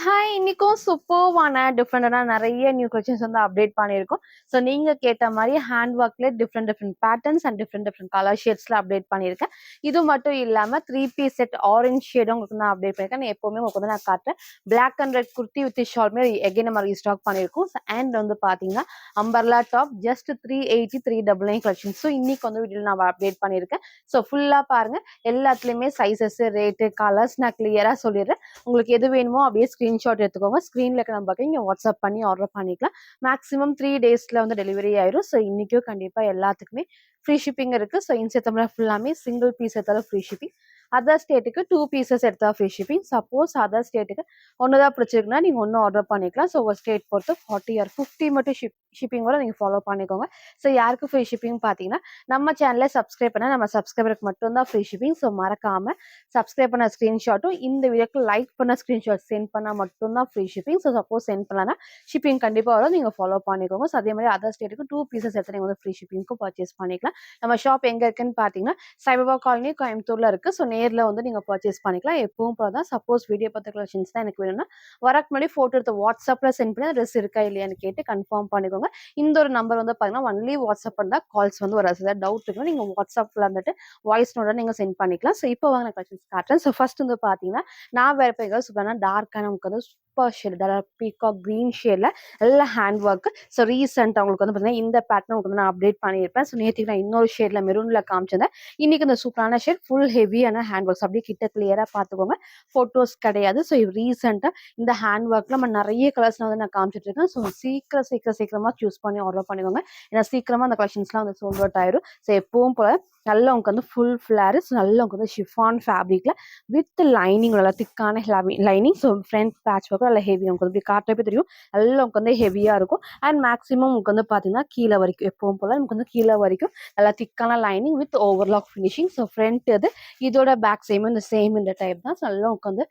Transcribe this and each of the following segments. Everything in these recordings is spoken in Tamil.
ஹாய்! இன்னைக்கும் சூப்பர்வான டிஃபரெண்டான நெறைய நியூ கலெக்ஷன்ஸ் வந்து அப்டேட் பண்ணியிருக்கோம். ஸோ நீங்க கேட்ட மாரி ஹேண்ட் ஒர்க்ல different patterns and different colour ஷேட்ஸ்ல அப்டேட் பண்ணியிருக்கேன். இது மட்டும் இல்லாம 3 பீஸ் செட் ஆரஞ்ச் ஷேடும் உங்களுக்கு நான் அப்டேட் பண்ணியிருக்கேன். நான் எப்பவுமே உங்களுக்கு வந்து நான் காட்டுறேன். Black and red kurti with ஷாலுமே எகைன் நம்ம ரீஸ்டாக் பண்ணியிருக்கோம். அண்ட் வந்து பார்த்தீங்கன்னா, umbrella top just 380, 399 collection. So இன்னைக்கு வந்து வீடியோல நான் அப்டேட் பண்ணியிருக்கேன். ஸோ ஃபுல்லா பாருங்க. எல்லாத்துலயுமே சைஸஸ், ரேட்டு, கலர்ஸ் நான் கிளியரா சொல்லிடுறேன். உங்களுக்கு எது வேணுமோ அப்படியே ஸ்கிரீன்ஷாட் எடுத்துக்கோங்க. ஸ்க்ரீன்ல இருக்க நம்பருக்கு நீங்க வாட்ஸ்அப் பண்ணி ஆர்டர் பண்ணிக்கலாம். மேக்ஸிமம் 3 டேஸ்ல வந்து டெலிவரி ஆயிரும். ஸோ இன்னைக்கும் கண்டிப்பா எல்லாத்துக்குமே ஃப்ரீ ஷிப்பிங் இருக்கு. ஸோ இன்செத்தமில் ஃபுல்லாமே சிங்கிள் பீஸ் எடுத்தாலும் ஃப்ரீ ஷிப்பிங். அதர் ஸ்டேட்டுக்கு 2 பீசஸ் எடுத்தா ஃப்ரீ ஷிப்பிங். சப்போஸ் அதர் ஸ்டேட்டுக்கு ஒன்று தான் பிடிச்சிருக்குன்னா நீங்கள் ஒன்றும் ஆர்டர் பண்ணிக்கலாம். ஸோ ஒரு ஸ்டேட் பொறுத்து 40 ஆர் 50 மட்டும் ஷிப்பிங் வரை நீங்கள் ஃபாலோ பண்ணிக்கோங்க. ஸோ யாருக்கு ஃப்ரீ ஷிப்பிங் பார்த்தீங்கன்னா, நம்ம சேனலை சப்ஸ்கிரைப் பண்ணால் நம்ம சப்ஸ்கிரைபருக்கு மட்டும்தான் ஃப்ரீ ஷிப்பிங். ஸோ மறக்காம சப்ஸ்கிரைப் பண்ண ஸ்க்ரீன்ஷாட்டும் இந்த வீடியோக்கு லைக் பண்ண ஸ்க்ரீன்ஷாட் சென்ட் பண்ணால் மட்டும்தான் free shipping. So suppose sent பண்ணலன்னா ஷிப்பிங் கண்டிப்பாக வரும். நீங்கள் ஃபாலோ பண்ணிக்கோங்க. ஸோ அதே மாதிரி அதர் ஸ்டேட்டுக்கு 2 பீசஸ் எடுத்து நீங்கள் வந்து ஃப்ரீ ஷிப்பிங்க்கும் பர்ச்சேஸ் பண்ணிக்கலாம். நம்ம ஷாப் எங்கே இருக்குன்னு பார்த்தீங்கன்னா, சாய்பாபா காலனி கோயம்புத்தூர்ல இருக்கு. ஸோ நேரில் வந்து நீங்கள் பர்ச்சேஸ் பண்ணிக்கலாம். எப்பவும் போல தான். சப்போஸ் வீடியோ பார்த்த கலெக்ஷன்ஸ் தான் எனக்கு வேணும்னா வரக்கு முன்னாடி ஃபோட்டோ எடுத்து வாட்ஸ்அப்பில் சென்ட் பண்ணி ட்ரெஸ் இருக்கா இல்லையான்னு கேட்டு கன்ஃபார்ம் பண்ணிக்கோங்க. இந்த ஒரு நம்பர் வந்து பார்த்தீங்கன்னா ஒன்லி வாட்ஸ்அப் பண்ணால் கால்ஸ் வந்து வராது. ஏதாவது டவுட் இருக்குன்னா நீங்கள் வாட்ஸ்அப்பில் வந்துட்டு வாய்ஸ் நோட நீங்கள் சென்ட் பண்ணிக்கலாம். ஸோ இப்போ வாங்க நான் கலெக்ஷன்ஸ் காட்டுறேன். ஸோ ஃபர்ஸ்ட் வந்து பார்த்தீங்கன்னா, நான் வேறு இப்போ சூப்பரான டார்க்கான நமக்கு வந்து சூப்பர் ஷேட் பீகாக் கிரீன் ஷேட்ல எல்லாம் ஹேண்ட் ஒர்க். ஸோ ரீசெண்ட் உங்களுக்கு வந்து பார்த்தீங்கன்னா இந்த பேட்டர்ன் உங்களுக்கு வந்து நான் அப்டேட் பண்ணியிருப்பேன். ஸோ நேற்றுக்கு நான் இன்னொரு ஷேட்ல மெரூன்ல காமிச்சிருந்தேன். இன்னைக்கு இந்த சூப்பரான ஷேட் ஃபுல் ஹெவியான ஹேண்ட் ஒர்க்ஸ் அப்படியே கிட்ட கிளியரா பார்த்துக்கோங்க. ஃபோட்டோஸ் கிடையாது. ஸோ ரீசெண்டாக இந்த ஹேண்ட் ஒர்க்ல நம்ம நிறைய கலர்ஸ் வந்து நான் காமிச்சிட்டு இருக்கேன். ஸோ சீக்கிரமா சூஸ் பண்ணி ஆர்டர் பண்ணிக்கோங்க. ஏன்னா சீக்கிரமா அந்த கலெக்ஷன்ஸ்லாம் வந்து சோல்ட் அவுட் ஆயிரும். ஸோ எப்பவும் போல நல்லா உங்களுக்கு வந்து ஃபுல் ஃபிளாரிஸ் நல்லா உங்களுக்கு வந்து ஷிஃபான் ஃபேப்ரிக்ல வித் லைனிங் நல்லா திக்கான lining. So front patch work நல்லா ஹெவி உங்களுக்கு வந்து காட்டுறப்பே தெரியும். நல்லா உங்களுக்கு வந்து ஹெவியாக இருக்கும். அண்ட் மேக்ஸிமம் உங்களுக்கு வந்து பார்த்தீங்கன்னா கீழே வரைக்கும் எப்பவும் போல நமக்கு வந்து கீழே வரைக்கும் நல்லா திக்கான lining with overlock finishing. So front இது இதோட பேக் சேம் இந்த டைப் தான். ஸோ நல்லா உங்களுக்கு வந்து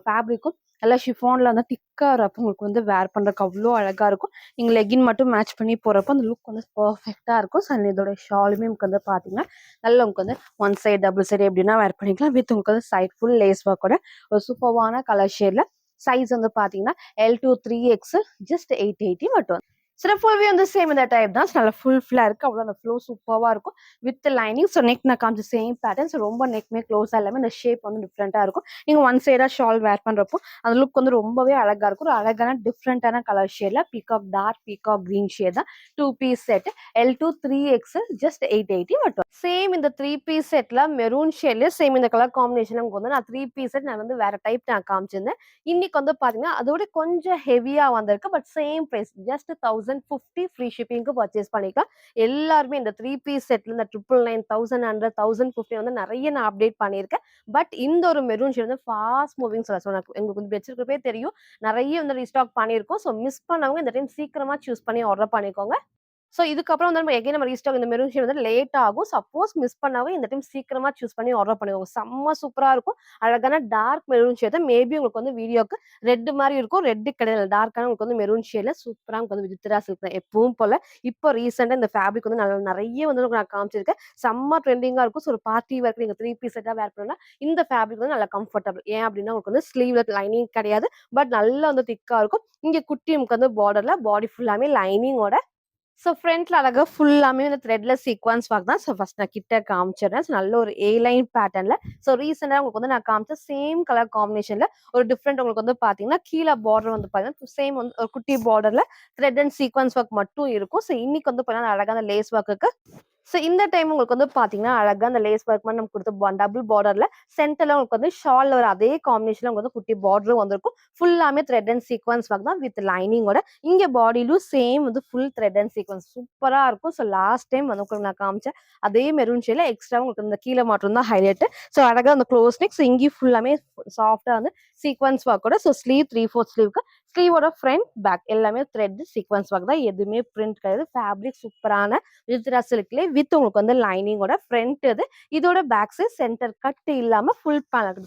ஃபேப்ரிக்கும் நல்லா ஷிஃபான்ல வந்து திக்காக இருப்போ உங்களுக்கு வந்து வேர் பண்ணுறதுக்கு அவ்வளோ அழகாக இருக்கும். நீங்கள் லெகின் மட்டும் மேட்ச் பண்ணி போகிறப்போ அந்த லுக் வந்து பர்ஃபெக்டாக இருக்கும். ஸோ இதோட ஷாலுமே உங்களுக்கு வந்து பார்த்தீங்கன்னா நல்லா உங்களுக்கு வந்து ஒன் சைடு டபுள் சைடு எப்படின்னா வேர் பண்ணிக்கலாம். வித் உங்களுக்கு வந்து சைட் ஃபுல் லேஸ் ஒர்க்கோட ஒரு சூப்பர்வான கலர் ஷேட்ல சைஸ் வந்து பார்த்தீங்கன்னா L2 3X ஜஸ்ட் 880 மட்டும். சில ஃபுல்வே வந்து சேம் இந்த டைப் தான். நல்லா ஃபுல்லாக இருக்குது. அவ்வளோ அந்த ஃப்ளோ சூப்பராக இருக்கும் வித் லைனிங். ஸோ நெக் நான் காமிச்ச சேம் பேட்டர்ன். ஸோ ரொம்ப நெக்மே க்ளோஸாக இல்லாமல் இந்த ஷேப் வந்து டிஃப்ரெண்ட்டாக இருக்கும். நீங்கள் ஒன் சைடாக ஷால் வேர் பண்ணுறப்போ அந்த லுக் வந்து ரொம்பவே அழகாக இருக்கும். ஒரு அழகான டிஃப்ரெண்ட்டான கலர் ஷேடில் டார்க் பீகாக் க்ரீன் ஷேட் தான். 2 piece set L2 3X just 880 மட்டும். சேம் இந்த 3 பீஸ் செட்டில் மெரூன் ஷேட்லேயே சேம் இந்த கலர் காம்பினேஷன் வந்து நான் 3 பீஸ் செட் நான் வந்து வேறு டைப் நான் காமிச்சிருந்தேன். இன்னைக்கு வந்து பார்த்தீங்கன்னா அதோட கொஞ்சம் ஹெவியாக வந்திருக்கு. But same price just 1050 free ஷிப்பிங்க்கு பர்ச்சேஸ் பண்ணிக்கலாம். எல்லாருமே இந்த 3 பீஸ் செட்ல இந்த 999, 1100, 1050 வந்து நிறைய நான் அப்டேட் பண்ணியிருக்கேன். பட் இந்த ஒரு மெரூன் ஷேட் வந்து ஃபாஸ்ட் மூவிங் சொல்ல உங்களுக்கு வந்து வச்சிருக்கப்பே தெரியும். நிறைய வந்து ரீஸ்டாக் பண்ணியிருக்கோம். ஸோ மிஸ் பண்ணவங்க இந்த டைம் சீக்கிரமா சூஸ் பண்ணி ஆர்டர் பண்ணிக்கோங்க. ஸோ இதுக்கப்புறம் வந்து நம்ம எகைன் நம்ம ரீஸ்டாக் இந்த மெரூன் ஷேட் வந்து லேட் ஆகும். சப்போஸ் மிஸ் பண்ணாவே இந்த டைம் சீக்கிரமா சூஸ் பண்ணி ஆர்டர் பண்ணிக்கோங்க. செம்ம சூப்பரா இருக்கும். அழகான டார்க் மெரூன் ஷேட் தான். மேபி உங்களுக்கு வந்து வீடியோக்கு ரெட் மாதிரி இருக்கும். ரெட் கிடையாது. டார்க்கான உங்களுக்கு வந்து மெரூன் ஷேட்ல சூப்பரா உங்களுக்கு வந்து விசித்ரா சில்க் தான். எப்பவும் போல இப்போ ரீசெண்டா இந்த ஃபேப்ரிக் வந்து நிறைய வந்து நான் காமிச்சிருக்கேன். செம்ம ட்ரெண்டிங்கா இருக்கும். ஸோ ஒரு பார்ட்டி வேர்க்கு நீங்க 3 பீஸ் செட்டா வேர் பண்ணா இந்த ஃபேப்ரிக் வந்து நல்லா கம்ஃபர்டபிள். ஏன் அப்படின்னா உங்களுக்கு வந்து ஸ்லீவ்ல லைனிங் கிடையாது. பட் நல்லா வந்து திக்கா இருக்கும். இங்க குட்டி நமக்கு வந்து பார்டர்ல பாடி ஃபுல்லாமே லைனிங்கோட. ஸோ ஃப்ரண்ட்ல அழகா ஃபுல்லாமே வந்து த்ரெட்ல சீக்வன்ஸ் ஒர்க் தான். ஸோ ஃபர்ஸ்ட் நான் கிட்ட காமிச்சிடுறேன். ஸோ நல்ல ஒரு ஏ லைன் பேட்டர்ன்ல. ஸோ ரீசெண்டா உங்களுக்கு வந்து நான் காமிச்ச சேம் கலர் காம்பினேஷன்ல ஒரு டிஃப்ரெண்ட் உங்களுக்கு வந்து பாத்தீங்கன்னா கீழே பார்டர் வந்து பாத்தீங்கன்னா சேம் வந்து ஒரு குட்டி பார்டர்ல த்ரெட் அண்ட் சீக்வன்ஸ் ஒர்க் மட்டும் இருக்கும். ஸோ இன்னைக்கு வந்து பாத்தீங்கன்னா அழகான லேஸ் ஒர்க்குக்கு. ஸோ இந்த டைம் உங்களுக்கு வந்து பாத்தீங்கன்னா அழகா அந்த லேஸ் ஒர்க் மாதிரி நம்ம கொடுத்த டபுள் பார்டர்ல சென்டர்ல உங்களுக்கு வந்து ஷால்ல ஒரு அதே காம்பினேஷன்ல உங்களுக்கு வந்து குட்டி பார்டரும் வந்திருக்கும். ஃபுல்லாமே த்ரெட் அண்ட் சீக்வன்ஸ் ஒர்க் தான் வித் லைனிங்கோட. இங்க பாடியிலும் சேம் வந்து ஃபுல் த்ரெட் அண்ட் சீக்வன்ஸ் சூப்பரா இருக்கும். ஸோ லாஸ்ட் டைம் வந்து உங்களுக்கு நான் காமிச்சேன் அதே மெரூன் ஷேட்ல எக்ஸ்ட்ரா உங்களுக்கு இந்த கீழே மாற்றம் தான் ஹைலைட். ஸோ அழகா அந்த க்ளோஸ் நெக். ஸோ இங்கேயும் ஃபுல்லாமே சாஃப்டா வந்து சீக்வன்ஸ் ஒர்க்கோட. ஸோ ஸ்லீவ் 3/4 ஸ்லீவ்க்கு ஸ்லீவோட ஃப்ரண்ட் பேக் எல்லாமே த்ரெட் சீக்வன்ஸ் ஒர்க் தான், எதுவுமே பிரிண்ட் கிடையாது. ஃபேப்ரிக் சூப்பரான வித்ரா சில்க்லேயே வித் உங்களுக்கு வந்து லைனிங்கோட ஃப்ரண்ட் இது. இதோட பேக் சைட் சென்டர் கட் இல்லாம ஃபுல் பேனல்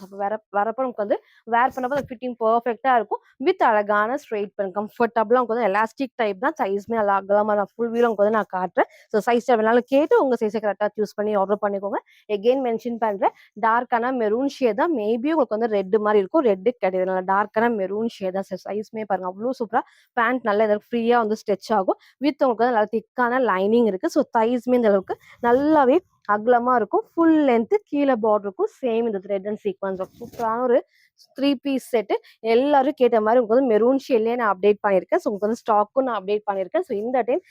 வரப்போ நமக்கு வந்து வேர் பண்ணப்போ அந்த ஃபிட்டிங் பர்ஃபெக்டா இருக்கும். வித் அழகான ஸ்ட்ரெயிட் பண்ண கம்ஃபர்டபுளா உங்களுக்கு வந்து எலாஸ்டிக் டைப் தான், சைஸ்மே நல்லா அகலமா நான் ஃபுல் வீலும் உங்களுக்கு வந்து நான் காட்டுறேன். ஸோ சைஸ் வேணாலும் கேட்டு உங்க சைஸை கரெக்டாக சூஸ் பண்ணி ஆர்டர் பண்ணிக்கோங்க. எகெயின் மென்ஷன் பண்றேன், டார்க்கான மெரூன் ஷேட் தான், மேபி உங்களுக்கு வந்து ரெட் மாதிரி இருக்கும், ரெட்டு கிடையாது, நல்லா டார்க்கான மெரூன் ஷேட் தான். சைஸ்மே பாருங்க அவ்வளோ சூப்பரா, பேண்ட் நல்லா இதில் ஃப்ரீயா வந்து ஸ்ட்ரெச் ஆகும். வித் உங்களுக்கு வந்து நல்லா திக்கான லைனிங் இருக்கு. ஸோ தைஸ்மே இந்த அளவுக்கு நல்லாவே அகலமா இருக்கும். ஃபுல் லென்த் கீழே பார்டர் இருக்கும். சேம் இந்த த்ரெட் அண்ட் சீக்வன்ஸ் சூப்பரான ஒரு 3 பீஸ் செட்டு. எல்லாரும் கேட்ட மாதிரி உங்களுக்கு வந்து மெரூன் ஷேட்லேயே நான் அப்டேட் பண்ணியிருக்கேன். ஸோ உங்களுக்கு வந்து ஸ்டாக்கும் நான் அப்டேட் பண்ணியிருக்கேன். ஸோ இந்த டைம்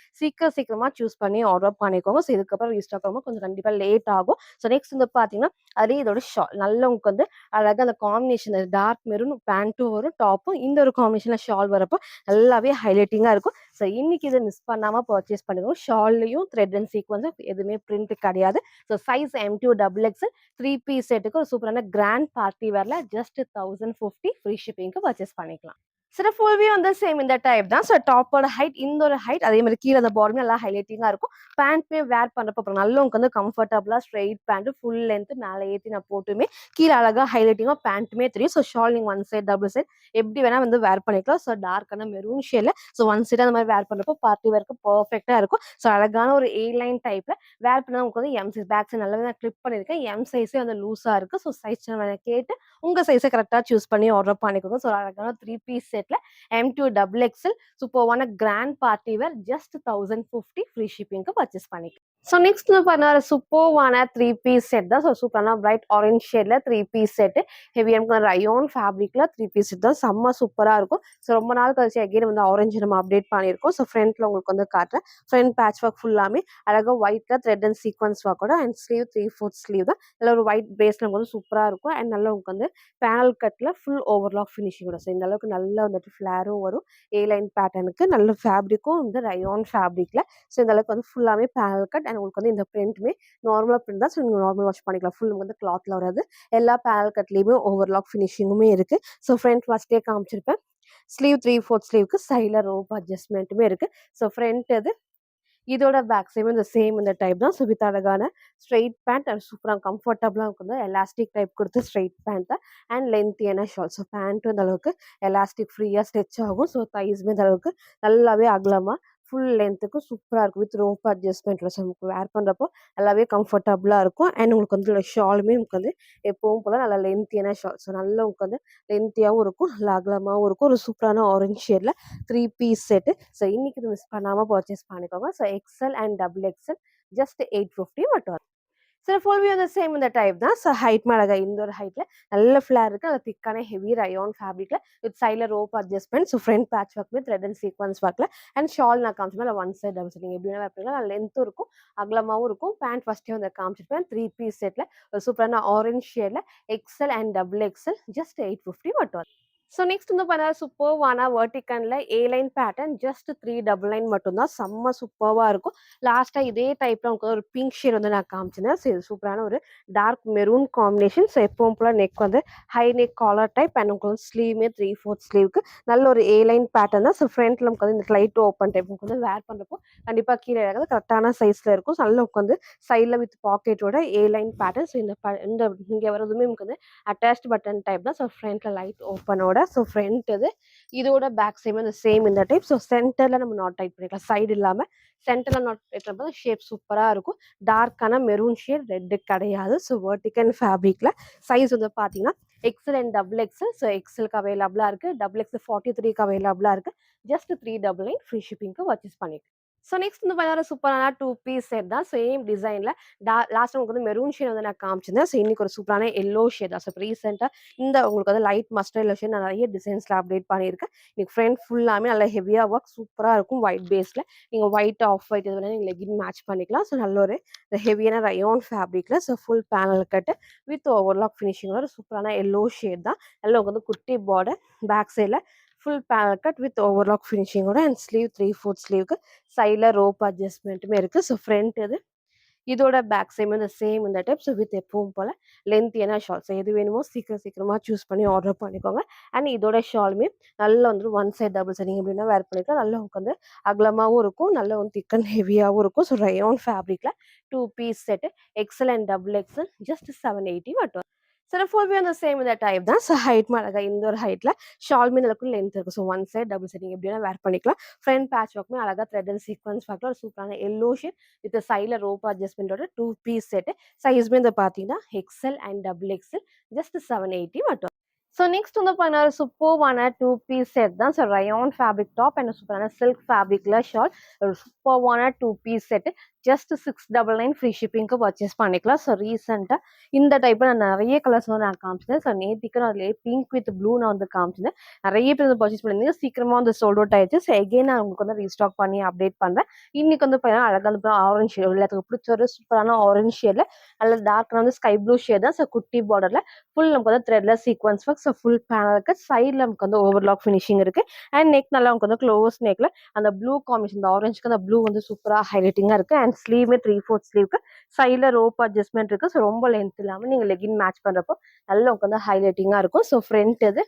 சீக்கிரமா சூஸ் பண்ணி ஆர்டர் பண்ணிக்கோங்க. ஸோ இதுக்கப்புறம் ரீஸ்டாக் ஆகும் கொஞ்சம் கண்டிப்பாக லேட் ஆகும். ஸோ நெக்ஸ்ட் வந்து பார்த்தீங்கன்னா அதே இதோட ஷால் நல்ல உங்களுக்கு வந்து அழகாக அந்த காம்பினேஷன் டார்க் மெரூன் பேண்ட்டும் வரும், டாப்பும் இந்த ஒரு காம்பினேஷனில் ஷால் வரப்போ நல்லாவே ஹைலைட்டிங்காக இருக்கும். ஸோ இன்னைக்கு இதை மிஸ் பண்ணாமல் பர்ச்சேஸ் பண்ணிக்கோங்க. ஷால்லையும் த்ரெட் அண்ட் சீக்வன்ஸ் எதுவுமே பிரிண்ட் கிடையாது. ஸோ சைஸ் M2XX 3 பீஸ் செட்டுக்கு ஒரு சூப்பரான கிராண்ட் பார்ட்டி வேர்ல ஜஸ்ட் 1050 ஃப்ரீ ஷிப்பிங்க்கு பர்ச்சேஸ் பண்ணிக்கலாம். சில ஃபுல் வியூ வந்து சேம் இந்த டைப் தான். ஸோ டாப்போட ஹைட் இந்த ஒரு ஹைட், அதே மாதிரி கீழே அந்த பாட்டம் நல்லா ஹைலைட்டிங்காக இருக்கும். பேண்ட்மே வேர் பண்ணுறப்போ நல்ல உங்களுக்கு வந்து கம்ஃபர்டபுளாக ஸ்ட்ரெயிட் பேண்ட் ஃபுல் லென்த் மேலே ஏற்றி நான் போட்டுமே கீழே அழகாக ஹைலைட்டிங்காக பேண்ட்டுமே தெரியும். ஸோ ஷால் நீங்கள் ஒன் சைட் டபுள் சைட் எப்படி வேணால் வந்து வேர் பண்ணிக்கலாம். ஸோ டார்க்கான மெரூன் ஷேடில் ஸோ ஒன் சைட் அந்த மாதிரி வேர் பண்ணுறப்போ பார்ட்டி வேர்க்கு பர்ஃபெக்டாக இருக்கும். ஸோ அழகான ஒரு ஏ லைன் டைப்பில் வேர் பண்ணால் உங்களுக்கு வந்து எம் சைஸ் பேக் சைட் நல்லாவே நான் கிளிப் பண்ணியிருக்கேன். எம் சைஸே வந்து லூஸாக இருக்குது. ஸோ சைஸ் கேட்டு உங்கள் சைஸை கரெக்டாக சூஸ் பண்ணி ஆர்டர் பண்ணிக்கோங்க. ஸோ அழகான 3 பீஸ் செட்டில் M2XX சூப்பர்வான grand party wear just 1050 free ஷிப்பிங்க்கு பர்ச்சேஸ் பண்ணிக்கலாம். ஸோ நெக்ஸ்ட் பண்ண சூப்பர்வான 3 பீஸ் செட் தான். ஸோ சூப்பரான பிரைட் ஆரஞ்ச் ஷேட்ல 3 பீஸ் செட், ஹெவியான ரயோன் ஃபேப்ரிக்ல 3 பீஸ் செட் தான், செம்ம சூப்பரா இருக்கும். ஸோ ரொம்ப நாள் கழிச்சு அகைன் வந்து ஆரஞ்சு நம்ம அப்டேட் பண்ணியிருக்கோம். ஸோ ஃப்ரண்ட்ல உங்களுக்கு வந்து காட்டுறேன். ஃப்ரண்ட் பேட்ச் ஒர்க் ஃபுல்லாமே அழகாக ஒயிட்ல த்ரெட் அண்ட் சீக்வன்ஸ் ஒர்க்கோட அண்ட் ஸ்லீவ் 3/4 ஸ்லீவ் தான். நல்ல ஒரு ஒயிட் பேஸ்ல வந்து சூப்பரா இருக்கும். அண்ட் நல்லா உங்களுக்கு வந்து பேனல் கட்ல ஃபுல் ஓவர்லாக் ஃபினிஷிங்கோட. ஸோ இந்த அளவுக்கு நல்லா வந்துட்டு ஃபிளாரும் வரும். ஏ லைன் பேட்டர்னுக்கு நல்ல ஃபேப்ரிக்கும் வந்து ரயோன் ஃபேப்ரிக்ல. ஸோ இந்த அளவுக்கு வந்து ஃபுல்லாமே பேனல் கட் அண்ட் உங்களுக்கு வந்து இந்த பிரிண்ட்டுமே நார்மலா பிரிண்ட் தான். ஸோ நீங்கள் நார்மல் வாஷ் பண்ணிக்கலாம். ஃபுல் வந்து கிளாத்ல வராது. எல்லா பேனல் கட்லேயுமே ஓவர்லாக் ஃபினிஷிங்குமே இருக்கு. ஸோ ஃப்ரண்ட் ஃபர்ஸ்டே காமிச்சிருப்பேன். ஸ்லீவ் 3/4 ஸ்லீவ்க்கு சைடில் ரோப் அட்ஜஸ்ட்மெண்ட்டுமே இருக்கு. ஸோ ஃப்ரண்ட் இது இதோட பேக் சைடும் இந்த சேம் இந்த டைப் தான். ஸோ வித் அழகான ஸ்ட்ரெயிட் பேண்ட் அண்ட் சூப்பராக கம்ஃபர்டபுளாக இருக்குது. எலாஸ்டிக் டைப் கொடுத்து ஸ்ட்ரெயிட் பேண்ட் தான் அண்ட் லென்த்தியான ஷால். ஸோ பேண்ட்டும் இந்த அளவுக்கு எலாஸ்டிக் ஃப்ரீயாக ஸ்ட்ரெச் ஆகும். ஸோ தைஸ்மே இந்த அளவுக்கு நல்லாவே அகலமாக ஃபுல் லென்த்துக்கு சூப்பராக இருக்கும். வித் ரோப் அட்ஜஸ்ட்மெண்ட்டில் ஸோ நமக்கு வேர் பண்ணுறப்போ நல்லாவே கம்ஃபர்டபுளாக இருக்கும். அண்ட் உங்களுக்கு வந்து ஷாலுமே உங்களுக்கு வந்து எப்பவும் போல் நல்லா லென்த்தியான ஷால். ஸோ நல்லா உங்களுக்கு வந்து லென்த்தியாகவும் இருக்கும், நல்லா அகலமாகவும் இருக்கும். ஒரு சூப்பரான ஆரஞ்ச் ஷேடில் 3 பீஸ் செட்டு. ஸோ இன்னைக்கு இது மிஸ் பண்ணாமல் பர்ச்சேஸ் பண்ணிக்கோங்க. So XL and XXL just 850 மட்டும். சில ஃபுல் வியூ வந்து சேம் இந்த டைப் தான். ஸோ ஹைட் அழகா இந்த ஒரு ஹைட்ல நல்ல ஃபிளார் இருக்கு. அது திக்கான ஹெவி ரயோன் ஃபேப்ரிக்ல வித் சைடில் rope adjustment. So front patch work with thread and sequence ஒர்க்ல அண்ட் ஷால் நான் காமிச்சேன் ஒன் சைட் டபுள் சைட். நீங்கள் எப்படி வேணா வைப்பீங்களா, நல்லா லென்த்தும் இருக்கும் அகலமாகவும் இருக்கும். பேண்ட் ஃபர்ஸ்டே வந்து காமிச்சிருப்பேன் 3 பீஸ் செட்ல ஒரு சூப்பரான ஆரஞ்ச் ஷேட்ல XL அண்ட் XXL ஜஸ்ட் 850 மட்டும். ஸோ நெக்ஸ்ட் வந்து பார்த்தா சூப்பர்வான வெர்டிகன்ல A line pattern just 3 double line மட்டும்தான், செம்ம சூப்பர்வா இருக்கும். லாஸ்ட்டாக இதே டைப்ல உங்களுக்கு ஒரு பிங்க் ஷேட் வந்து நான் காமிச்சிருந்தேன். ஸோ இது சூப்பரான ஒரு டார்க் மெரூன் காம்பினேஷன். ஸோ எப்பவும் போல நெக் வந்து high neck collar type and உங்களுக்கு வந்து ஸ்லீவ்மே 3/4 ஸ்லீவ்க்கு நல்ல ஒரு ஏ லைன் பேட்டர்ன் தான். ஸோ ஃப்ரண்ட்ல நமக்கு வந்து இந்த லைட் ஓப்பன் டைப் உங்களுக்கு வந்து வேர் பண்ணுறப்போ கண்டிப்பாக கீழே இறங்குது கரெக்டான சைஸ்ல இருக்கும். ஸோ நல்ல வந்து சைடில் வித் பாக்கெட்டோட ஏ லைன் பேட்டர்ன். ஸோ இந்த இங்கே வரதுமே நமக்கு வந்து அட்டாச்ட் பட்டன் டைப் தான். ஸோ ஃப்ரண்ட்ல லைட் ஓப்பனோட. ஸோ ஃப்ரண்ட் இது இதோட பேக் சைடு வந்து சேம் இந்த டைப். ஸோ சென்டர்ல நம்ம நாட் டைட் பண்ணிக்கலாம், சைடு இல்லாம சென்டர்ல நாட் டைட் பண்ணும்போது ஷேப் சூப்பரா இருக்கும். டார்க்கான மெரூன் ஷேட், ரெட் கிடையாது. ஸோ வெர்டிகல் ஃபேப்ரிக்ல சைஸ் வந்து பாத்தீங்கன்னா XL அண்ட் XXL. ஸோ XLக்கு அவைலபிளா இருக்கு, XXL 43க்கு அவைலபிளா இருக்கு. ஜஸ்ட் 399 ஃப்ரீ ஷிப்பிங்க்கு பர்ச்சேஸ் பண்ணிக்கலாம். ஸோ நெக்ஸ்ட் வந்து பார்த்தீங்கன்னா சூப்பரான 2 பீஸ் செட் தான். சேம் டிசைன்ல லாஸ்ட் உங்களுக்கு வந்து மெரூன் ஷேட் வந்து நான் காமிச்சிருந்தேன். ஸோ இன்னைக்கு ஒரு சூப்பரான எல்லோ ஷேட் தான். ஸோ ரீசெண்டாக இந்த உங்களுக்கு வந்து லைட் மஸ்டர்ட் எல்லோ ஷேட் நான் நிறைய டிசைன்ஸ்ல அப்டேட் பண்ணியிருக்கேன். இன்னைக்கு ஃப்ரண்ட் ஃபுல்லாமே நல்லா ஹெவியாக ஒர்க் சூப்பராக இருக்கும். ஒயிட் பேஸ்ல நீங்கள் ஒயிட் ஆஃப் ஒயிட் இது வேணா நீங்கள் லெகின் மேட்ச் பண்ணிக்கலாம். ஸோ நல்ல ஒரு ஹெவியான ரயோன் ஃபேப்ரிக்ல so full panel cut with overlock finishing ஒரு சூப்பரான எல்லோ ஷேட் தான். நல்லா உங்களுக்கு வந்து குட்டி பார்டர் பேக் சைடில் full panel cut with overlock ஃபினிஷிங்கோட அண்ட் ஸ்லீவ் 3/4 ஸ்லீவ்க்கு சைடில் ரோப் அட்ஜஸ்ட்மெண்ட்டுமே இருக்குது. ஸோ ஃப்ரண்ட் இது இதோட பேக் சைடும் இந்த சேம் இந்த டைப். ஸோ வித் எப்பவும் போல் லென்த்தியான ஷால். ஸோ எது வேணுமோ சீக்கிரமாக சூஸ் பண்ணி ஆர்டர் பண்ணிக்கோங்க. அண்ட் இதோட ஷாலுமே நல்லா வந்துட்டு ஒன் சைட் டபுள் சைட் நீங்கள் எப்படின்னா வேர் பண்ணிக்கலாம். நல்லா உங்களுக்கு வந்து அகலமாகவும் இருக்கும், நல்லா வந்து திக் அண்ட் ஹெவியாகவும் இருக்கும். ஸோ ரயான் ஃபேப்ரிக்கில் 2 பீஸ் செட்டு XL and double XL just 780 மட்டும். சில ஃபுல்வே அந்த சேம் இந்த டைப் தான். ஸோ ஹைட் அழகாக இந்த ஒரு ஹைட்டில் ஷால் மீது இருக்கும் லென்த் இருக்கும். So one side double side நீங்கள் எப்படின்னா வேர் பண்ணிக்கலாம். ஃப்ரண்ட் பேட்ச் ஒர்க்குமே அழகாக த்ரெட் அண்ட் சீக்வன்ஸ் பார்க்கலாம். ஒரு சூப்பரான எல்லோ ஷேட் வித் சைடில் ரோப் அட்ஜஸ்ட்மெண்ட்டோட 2 பீஸ் செட்டு. சைஸ்மே இந்த பார்த்தீங்கன்னா XL and double XL just 780 மட்டும். ஸோ நெக்ஸ்ட் வந்து பார்த்தீங்கன்னா ஒரு சூப்பர்வான 2 பீஸ் செட் தான். So rayon fabric top and சூப்பரான சில்க் ஃபேப்ரிக்ல ஷால். ஒரு சூப்பர்வான 2 பீஸ் செட் ஜஸ்ட் 699 ஃப்ரீ ஷிப்பிங்க்கு பர்ச்சேஸ் பண்ணிக்கலாம். ஸோ ரீசெண்டாக இந்த டைப்பில் நான் நிறைய கலர்ஸ் வந்து நான் காமிச்சேன். ஸோ நேற்றுக்கு நான் அதிலே பிங்க் வித் ப்ளூ நான் வந்து காமிச்சேன். நிறைய பேர் வந்து பர்ச்சேஸ் பண்ணியிருந்தீங்க. சீக்கிரமாக வந்து சோல்ட் அவுட் ஆயிடுச்சு. ஸோ எகெயின் நான் உங்களுக்கு வந்து ரீஸ்டாக் பண்ணி அப்டேட் பண்ணுறேன். இன்னைக்கு வந்து பார்த்தீங்கன்னா அழகாக வந்து ஆரஞ்ச் ஷேட் எல்லாத்துக்கும் பிடிச்ச ஒரு சூப்பரான ஆரஞ்ச் ஷேடில் நல்ல டார்க் வந்து ஸ்கை ப்ளூ ஷேட் தான். ஸோ குட்டி பார்டரில் ஃபுல் நமக்கு வந்து த்ரெட்ல sequins work. So full panel இருக்கு. சைடில் நமக்கு வந்து ஓவர்லாக் ஃபினிஷிங் இருக்கு. அண்ட் நெக் நல்லா நமக்கு வந்து க்ளோஸ் நெக்ல அந்த ப்ளூ காம்பினேஷன், இந்த ஆரஞ்சுக்கு அந்த ப்ளூ வந்து சூப்பராக ஹைலைட்டிங்காக இருக்கு. அண்ட் ஸ்லீவ்மே 3/4 ஸ்லீவ்க்கு சைடில் ரோப் அட்ஜஸ்ட்மெண்ட் இருக்கு. ஸோ ரொம்ப லென்த் இல்லாமல் நீங்கள் லெகின் மேட்ச் பண்றப்போ நல்லா உங்களுக்கு வந்து ஹைலைட்டிங்காக இருக்கும். ஸோ ஃப்ரண்ட் இது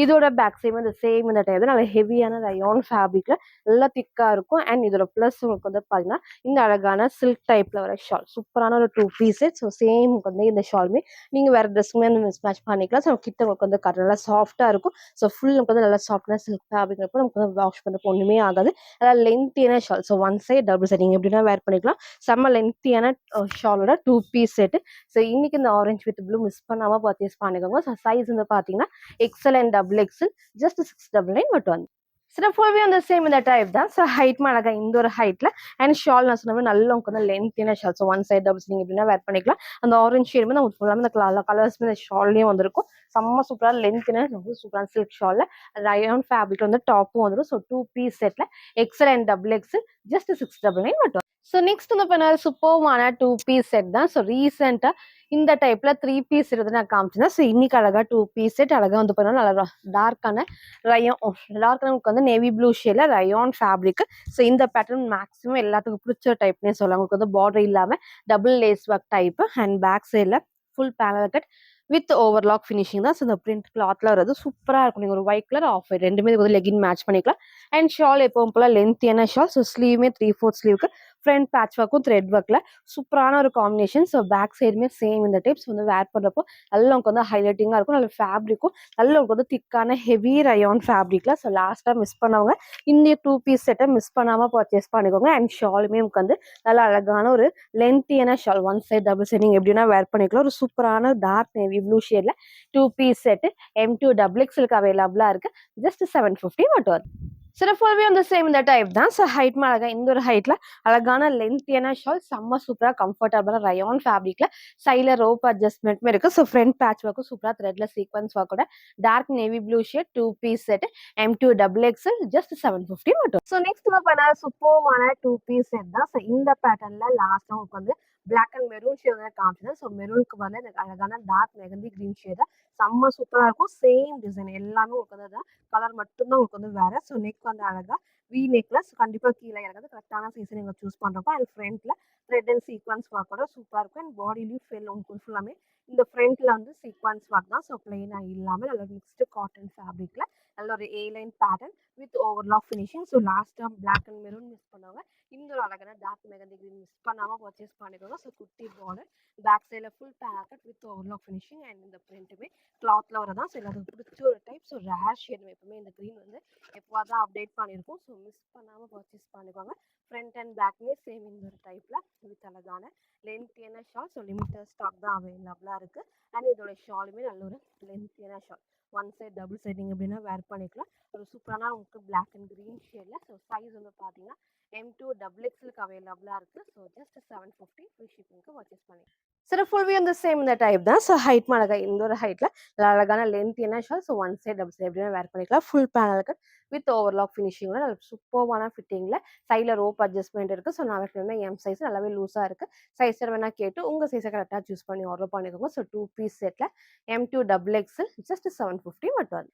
இதோட பேக் சைடு இந்த சேம் இந்த டைப் நல்ல ஹெவியான ரயான் ஃபேப்ரிக்ல நல்லா திக்கா இருக்கும். அண்ட் இதோட பிளஸ் உங்களுக்கு வந்து பாத்தீங்கன்னா இந்த அழகான சில்க் டைப்ல வர ஷால் சூப்பரான ஒரு 2 பீஸ். ஸோ சேம் வந்து இந்த ஷாலுமே நீங்க வேற ட்ரெஸ்ஸுமே வந்து மிஸ் மேட்ச் பண்ணிக்கலாம். ஸோ கிட்ட உங்களுக்கு வந்து நல்லா சாஃப்டா இருக்கும். ஸோ ஃபுல் நமக்கு வந்து நல்லா சாஃப்டான சில்க் ஃபேப்ரிக் இருக்கும். நமக்கு வந்து வாஷ் பண்ணுறப்போ ஒண்ணுமே ஆகாது. அதாவது லென்த்தியான shawl. So one side double side நீங்க எப்படின்னா வேர் பண்ணிக்கலாம். செம்ம லென்த்தியான ஷாலோட 2 பீஸ் செட். ஸோ இன்னைக்கு இந்த ஆரஞ்சு வித் ப்ளூ மிஸ் பண்ணாம பர்ச்சேஸ் பண்ணிக்கோங்க. ஸோ சைஸ் வந்து பாத்தீங்கன்னா XL and double XL just 699 மட்டும் வந்து. சில ஃபுல்வே அந்த சேம் இந்த டைப் தான். ஸோ ஹைட் அழகா இந்த ஒரு ஹைட்ல அண்ட் ஷால் நான் சொன்ன நல்ல உங்களுக்கு வந்து லென்த்தியான shawl. So one side doubles நீங்க எப்படின்னா வேர் பண்ணிக்கலாம். அந்த ஆரஞ்ச் ஷேட் வந்து உங்களுக்கு ஃபுல்லாக இந்த கலர்ஸ் இந்த ஷால்லையும் வந்திருக்கும். செம்ம சூப்பராக லென்த்தின ரொம்ப சூப்பரான சில்க் ஷால்ல ரயான் ஃபேப்ரிக் வந்து டாப்பும் வந்துடும். ஸோ 2 பீஸ் செட்ல XL and double XL just 699 மட்டும். ஸோ நெக்ஸ்ட் வந்து இப்போ சூப்பர்வான 2 பீஸ் செட் தான். ஸோ ரீசெண்டா இந்த டைப்ல 3 பீஸ் இருந்து நான் காமிச்சேன். ஸோ இன்னைக்கு அழகா 2 பீஸ் செட் அழகா வந்து பண்ணா நல்லா டார்க்கான ரயான் டார்க்கான வந்து நேவி ப்ளூ ஷேட்ல ரயான் ஃபேப்ரிக். ஸோ இந்த பேட்டர்ன் மேக்ஸிமம் எல்லாத்துக்கும் பிடிச்ச டைப்னே சொல்லலாம். உங்களுக்கு வந்து பார்டர் இல்லாம double lace work type and back சைட்ல full panel cut with overlock finishing தான். ஸோ இந்த பிரிண்ட் கிளாத்ல வரது சூப்பராக இருக்கும். நீங்கள் ஒரு ஒயிட் கலர் ஆஃப் ஒயிட் ரெண்டுமே வந்து லெகின் மேட்ச் பண்ணிக்கலாம். அண்ட் ஷால் எப்பவும் போல லென்த்தியான ஷால். ஸோ ஸ்லீவ்மே 3/4 ஸ்லீவ்க்கு ஃப்ரண்ட் பேட்ச் ஒர்க்கும் த்ரெட் ஒர்க்ல சூப்பரான ஒரு காம்பினேஷன். ஸோ பேக் சைடுமே சேம் இந்த டைப்ஸ் வந்து வேர் பண்ணுறப்போ நல்லா உங்களுக்கு வந்து ஹைலைட்டிங்காக இருக்கும். நல்ல ஃபேப்ரிக்கும் நல்ல உங்களுக்கு வந்து திக்கான ஹெவி ரயான் ஃபேப்ரிக்ல. ஸோ லாஸ்ட்டாக மிஸ் பண்ணவங்க இந்த 2 பீஸ் செட்டை மிஸ் பண்ணாமல் பர்ச்சேஸ் பண்ணிக்கோங்க. அண்ட் ஷாலுமே உங்களுக்கு வந்து நல்லா அழகான ஒரு லென்த்தியான shawl one side double side நீங்கள் எப்படின்னா வேர் பண்ணிக்கலாம். ஒரு சூப்பரான டார்க் நேவி ப்ளூ ஷேட்ல 2 பீஸ் செட்டு M2 டபுள் எக்ஸ்எலுக்கு அவைலபிளா இருக்கு. ஜஸ்ட் 750 மட்டும் வருது. சில ஃபுல்வே வந்து சேம் இந்த டைப் தான். ஸோ ஹைட் அழகா இந்த ஒரு ஹைட்ல அழகான லென்த்தியான ஷால் செம்ம சூப்பரா கம்ஃபர்டபுளா ரயான் ஃபேப்ரிக்ல சைட்ல ரோப் அட்ஜஸ்ட்மெண்ட்மே இருக்கு. ஸோ ஃப்ரண்ட் பேட்ச் ஒர்க்கும் சூப்பரா த்ரெட்ல சீக்வன்ஸ் ஒர்க்கோட dark navy blue shade 2 piece set M2 double XL just 750 மட்டும். ஸோ நெக்ஸ்ட் பண்ண சூப்பர்வான 2 பீஸ் செட் தான். ஸோ இந்த பேட்டர்ன்ல லாஸ்ட் உங்களுக்கு வந்து பிளாக் அண்ட் மெரூன் ஷேட் வந்து காமிச்சது. ஸோ மெரூனுக்கு வந்து எனக்கு அழகான டார்க் மெகந்தி கிரீன் ஷேட் செம்ம சூப்பரா இருக்கும். சேம் டிசைன் எல்லாமே உங்களுக்கு வந்து கலர் மட்டும்தான் உங்களுக்கு வந்து வேற. ஸோ நெக் வந்து அழகா வி நெக்ல கண்டிப்பா கீழே இறங்காது. கரெக்டான சைஸ் நீங்க சூஸ் பண்றப்போ அண்ட் ஃப்ரண்ட்ல த்ரெட் அண்ட் சீக்வன்ஸ் ஒர்க்கோட சூப்பரா இருக்கும். அண்ட் பாடிலையும் ஃபெல் உங்களுக்கு ஃபுல்லாமே இந்த ஃப்ரண்ட்ல வந்து சீக்வன்ஸ் ஒர்க் தான். ஸோ பிளெயினா இல்லாம நல்ல மிக்ஸ்டு காட்டன் ஃபேப்ரிக்ல நல்ல ஒரு A line pattern with overlock finishing. So லாஸ்டா பிளாக் அண்ட் மெரூன் மிஸ் பண்ணவங்க இந்த ஒரு அழகான டார்க் மெகந்தி கிரீன் மிஸ் பண்ணாம பர்ச்சேஸ் பண்ணிக்கோங்க. ஸோ குட்டி பார்டர் பேக் சைட்ல full pocket with overlock finishing and இந்த பிரிண்ட்டுமே கிளாத்ல வரதான். ஸோ எல்லாத்துக்கும் பிடிச்ச ஒரு டைப். ஸோ ரேர் ஷேட் எப்பவுமே இந்த கிரீன் வந்து எப்போ தான் அப்டேட் பண்ணியிருக்கோம். ஸோ மிஸ் பண்ணாமல் பர்ச்சேஸ் பண்ணிக்கோங்க. ஃப்ரண்ட் அண்ட் பேக்லேயே சேம் இந்த ஒரு டைப்பில் வித் அழகான லென்த்தியான ஷால். ஸோ லிமிட்டட் ஸ்டாக் தான் அவைலபிளாக இருக்குது. அண்ட் இதோட ஷாலுமே நல்ல ஒரு லென்த்தியான shawl one side double side நீங்கள் எப்படின்னா வேர் பண்ணிக்கலாம். ஒரு சூப்பரான உங்களுக்கு பிளாக் அண்ட் க்ரீன் ஷேடில். ஸோ சைஸ் வந்து பார்த்தீங்கன்னா M2 டபுள் எக்ஸ்எலுக்கு அவைலபிளாக இருக்குது. ஸோ ஜஸ்ட் 750 ஃப்ரீ ஷிப்பிங்க்கு பர்ச்சேஸ் பண்ணி. சில ஃபுல்வே அந்த சேம் இந்த டைப் தான். ஸோ ஹைட் அழகா இந்த ஒரு ஹைட்ல அழகான லென்த்தியான shawl. So one side double side எப்படின்னா வேர் பண்ணிக்கலாம். Full panel cut with overlock ஃபினிஷிங்கோட நல்ல சூப்பர்வான ஃபிட்டிங்ல சைடில் ரோப் அட்ஜஸ்ட்மெண்ட் இருக்கு. ஸோ நான் வைக்கிறேன் எம் சைஸ் நல்லாவே லூஸாக இருக்கு. சைஸ் வேணா கேட்டு உங்க சைஸை கரெக்டாக சூஸ் பண்ணி ஆர்டர் பண்ணிக்கோங்க. ஸோ 2 பீஸ் செட்ல M2 டபுள் எக்ஸ்எல் ஜஸ்ட் 750 மட்டும்.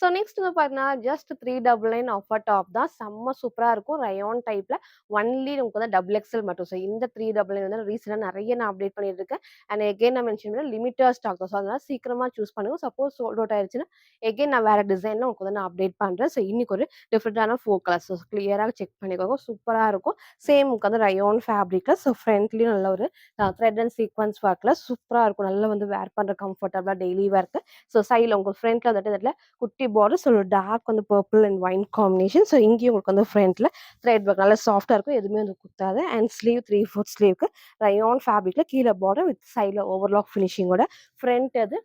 ஸோ நெக்ஸ்ட் வந்து பார்த்தீங்கன்னா, ஜஸ்ட் 399 ஆஃபர் டாப் தான். செம்ம சூப்பரா இருக்கும். ரயான் டைப்ல ஒன்லி நமக்கு வந்து டபுள் எக்ஸ்எல் மட்டும். ஸோ இந்த 399 வந்து ரீசென்ட்டா நெறைய நான் அப்டேட் பண்ணிட்டு இருக்கேன். அண்ட் எகைன் நான் மென்ஷன் பண்ணேன் லிமிட்டட் ஸ்டாக் தான். ஸோ அதனால சீக்கிரமா சூஸ் பண்ணுங்க. சப்போஸ் சோல்ட் அவுட் ஆயிருச்சுன்னா, எகைன் நான் வேற டிசைன்ல உங்களுக்கு வந்து நான் அப்டேட் பண்றேன். ஸோ இன்னைக்கு ஒரு டிஃபரெண்டான 4 கலர்ஸ். ஸோ கிளியரா செக் பண்ணிக்கோங்க. சூப்பரா இருக்கும். சேம் உங்களுக்கு வந்து ரயான் ஃபேப்ரிக்ல ஸோ ஃப்ரண்ட்லயும் நல்ல ஒரு த்ரெட் அண்ட் சீக்வென்ஸ் ஒர்க்ல சூப்பரா இருக்கும். நல்லா வந்து வேர் பண்ற கம்ஃபர்டபுளா டெய்லி வேர்க்கு. ஸோ சைட்ல உங்க ஃப்ரண்ட்ல வந்துட்டு இதுல குட்டி பார்டர் ஸோ டார்க் வந்து purple and wine combination. So இங்கேயும் உங்களுக்கு வந்து ஃப்ரண்ட்ல த்ரெட் ஒர்க் நல்லா சாஃப்டா இருக்கும். எதுவுமே வந்து குத்தாது. அண்ட் ஸ்லீவ் 3/4 ஸ்லீவ்க்கு ரயான் ஃபேப்ரிக்ல கீழ பார்டர் வித் சைட்ல ஓவர்லாக் ஃபினிஷிங்கோட ஃப்ரண்ட் அது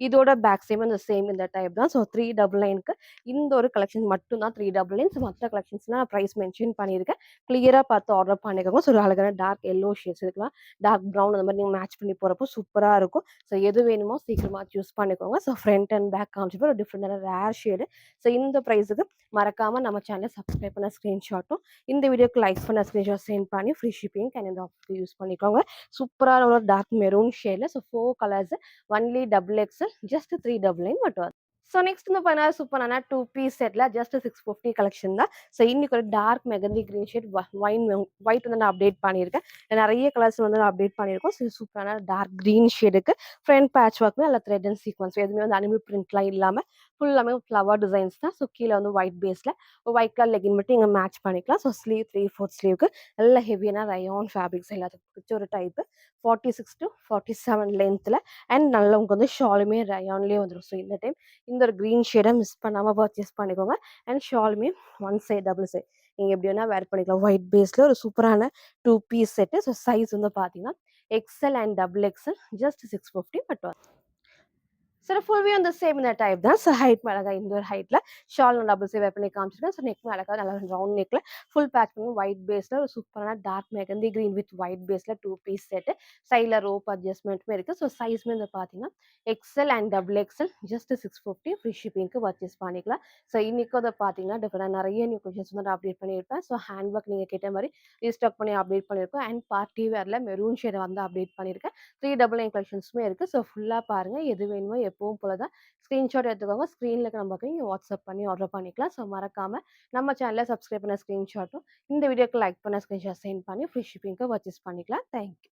இதோட பேக் சைடும் அந்த சேம் இந்த டைப் தான். ஸோ 399க்கு இந்த ஒரு கலெக்ஷன் மட்டும் தான் 399. ஸோ மத்த கலெக்ஷன்ஸ்லாம் நான் பிரைஸ் மென்ஷன் பண்ணியிருக்கேன். கிளியரா பார்த்து ஆர்டர் பண்ணிக்கோங்க. ஸோ ஒரு அழகான டார்க் எல்லோ ஷேட்ஸ் இருக்கலாம். டார்க் ப்ரவுன் அந்த மாதிரி நீங்க மேட்ச் பண்ணி போறப்போ சூப்பரா இருக்கும். ஸோ எது வேணுமோ சீக்கிரமா சூஸ் பண்ணிக்கோங்க. ஸோ ஃப்ரண்ட் அண்ட் பேக் காமிச்சப்போ ஒரு டிஃப்ரெண்டான ரேர் ஷேடு. ஸோ இந்த பிரைஸுக்கு மறக்காம நம்ம சேனலை சப்ஸ்கிரைப் பண்ண ஸ்க்ரீன்ஷாட்டும் இந்த வீடியோக்கு லைக் பண்ண ஸ்க்ரீன்ஷாட் சென்ட் பண்ணி ஃப்ரீ ஷிப்பிங் அண்ட் இந்த ஆஃபர் யூஸ் பண்ணிக்கோங்க. சூப்பரான ஒரு டார்க் மெரூன் ஷேட்ல so 4 colours only double XL just 399 மட்டும் வரும். ஸோ நெக்ஸ்ட் வந்து பார்த்தீங்கன்னா சூப்பரான 2 பீஸ் செட்ல ஜஸ்ட் 650 கலெக்ஷன் தான். ஸோ இன்னைக்கு ஒரு dark mehndi green shade white வந்து நான் அப்டேட் பண்ணியிருக்கேன். நிறைய கலர்ஸ் வந்து நான் அப்டேட் பண்ணியிருக்கோம். ஸோ சூப்பரான டார்க் கிரீன் ஷேடுக்கு ஃப்ரண்ட் பேட்ச் ஒர்க்குமே அதில் த்ரெட் அண்ட் சீக்வன்ஸ் எதுவுமே வந்து அனிமல் பிரிண்ட்லாம் இல்லாமல் ஃபுல்லாமே ஃப்ளவர் டிசைன்ஸ் தான். ஸோ கீழே வந்து ஒயிட் பேஸில் ஒயிட் கலர் லெகின் மட்டும் இங்கே மேட்ச் பண்ணிக்கலாம். ஸோ ஸ்லீவ் 3/4 ஸ்லீவ்க்கு நல்ல ஹெவியான ரயான் ஃபேப்ரிக்ஸ் எல்லாத்துக்கும் பிடிச்ச ஒரு டைப்பு 46 to 47 லென்த்தில் அண்ட் நல்லா உங்களுக்கு வந்து ஷாலுமே ரயான்லேயே வந்துடும். ஸோ இந்த டைம் இந்த ஒரு க்ரீன் ஷேடை மிஸ் பண்ணாமல் பர்ச்சேஸ் பண்ணிக்கோங்க. அண்ட் ஷாலுமே ஒன் சைட் டபுள் சைட் நீங்கள் எப்படி வேணால் வேர் பண்ணிக்கலாம். ஒயிட் பேஸில் ஒரு சூப்பரான 2 பீஸ் செட்டு. ஸோ சைஸ் வந்து பார்த்தீங்கன்னா XL and double XL just 650 மட்டும். சார் ஃபுல் வியூ அந்த சேம் இந்த டைப் தான். ஸோ ஹைட் அழகா இந்த ஒரு ஹைட்ல ஷால் நான் டபுள் வேர் பண்ணி காமிச்சிருக்கேன். ஸோ நெக் அழகா நல்லா ரவுண்ட் நெக்ல ஃபுல் பேட்ச் பண்ணி ஒயிட் பேஸ்ல ஒரு சூப்பரான dark mehndi green with white பேஸ்ல 2 பீஸ் செட். சைடில் ரோப் அட்ஜஸ்ட்மெண்ட்டுமே இருக்கு. ஸோ சைஸ்மே வந்து பார்த்தீங்கன்னா XL and double XL just 650 free ஷிப்பிங்க்கு பர்ச்சேஸ் பண்ணிக்கலாம். ஸோ இன்னைக்கு அதை பார்த்தீங்கன்னா டிஃபரெண்ட் நிறைய நியூ கொஷின்ஸ் வந்து அப்டேட் பண்ணியிருப்பேன். ஸோ ஹேண்ட் ஒர்க் நீங்கள் கேட்ட மாதிரி ரீஸ்டாக் பண்ணி அப்டேட் பண்ணியிருக்கோம். அண்ட் பார்ட்டி வேர்ல மெரூன் ஷேடை வந்து அப்டேட் பண்ணியிருக்கேன். 399 கலெக்ஷன்ஸுமே இருக்கு. ஸோ ஃபுல்லாக பாருங்க எது வேணுமோ எப்பவும் போல தான் ஸ்க்ரீன்ஷாட் எடுத்துக்கோங்க. ஸ்க்ரீன்ல இருக்க நம்பருக்கு நீங்கள் வாட்ஸ்அப் பண்ணி ஆர்டர் பண்ணிக்கலாம். ஸோ மறக்காம நம்ம சேனலை சப்ஸ்கிரைப் பண்ண ஸ்க்ரீன்ஷாட்டும் இந்த வீடியோக்கு லைக் பண்ண ஸ்க்ரீன்ஷாட் சென்ட் பண்ணி ஃப்ரீ ஷிப்பிங்க்கு பர்ச்சேஸ் பண்ணிக்கலாம். தேங்க்யூ.